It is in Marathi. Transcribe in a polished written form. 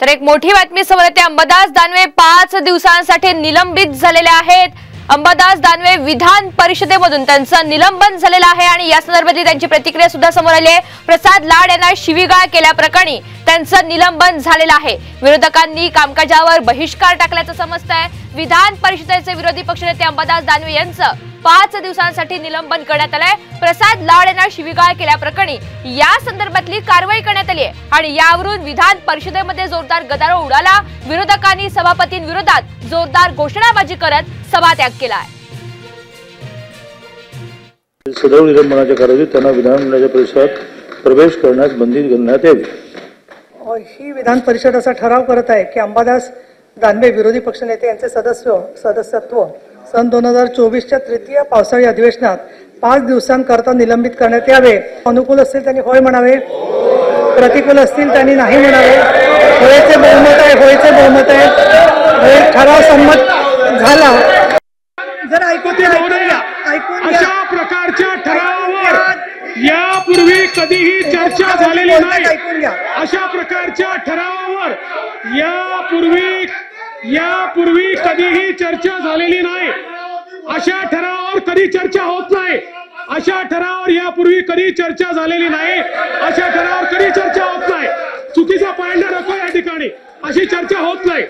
तर एक मोठी बातमी समोर येते। अंबादास दानवे 5 दिवसांसाठी निलंबित झालेले आहेत। अंबादास दानवे विधान परिषदेमधून त्यांचं निलंबन झालेलं आहे आणि या संदर्भातली त्यांची प्रतिक्रिया सुद्धा समोर आली आहे। प्रसाद लाड यांना शिवीगाळ केल्याप्रकरणी त्यांचं निलंबन झालेलं आहे। विरोधकांनी कामकाजावर बहिष्कार टाकल्याचं समजतंय। विधान परिषदेचे विरोधी पक्षनेते अंबादास दानवे यांचं 5 दिवसांसाठी निलंबन करण्यात आलंय। प्रसाद लाड यांना शिवीगाळ केल्याप्रकरणी या संदर्भातली कारवाई करण्यात आली आहे आणि यावरून विधान परिषदेमध्ये जोरदार गदारोळ उडाला। विरोधकांनी सभापतींविरोधात जोरदार घोषणाबाजी करत सभात्याग केला आहे। सदर निलंबनाच्या कारवाईत त्यांना विधानमंडळाच्या परिसरात प्रवेश करण्यास बंदी घालण्यात यावी। ही विधान परिषद असा ठराव करत आहे की अंबादास दानवे विरोधी पक्षनेते यांचे सदस्यत्व सन 2024च्या तृतीय पावसाळी अधिवेशनात 5 दिवसांकरता निलंबित करण्यात यावे। अनुकूल असतील त्यांनी होय म्हणावे, प्रतिकूल असतील त्यांनी नाही म्हणावे। होयचे बहुमत आहे, होयचे बहुमत आहे। ठराव संमत झाला। जर ऐकून घ्या। अशा प्रकारच्या ठरावावर यापूर्वी कधीही चर्चा झालेली नाही। अशा प्रकारच्या ठरावावर यापूर्वी कधीही चर्चा झालेली नाही। अशा ठरावावर कधी चर्चा होत नाही। अशा ठरावावर यापूर्वी कधी चर्चा झालेली नाही। अशा ठरावावर कधी चर्चा होत नाही। चुकीचा पायंडा नको या ठिकाणी, अशी चर्चा होत नाही।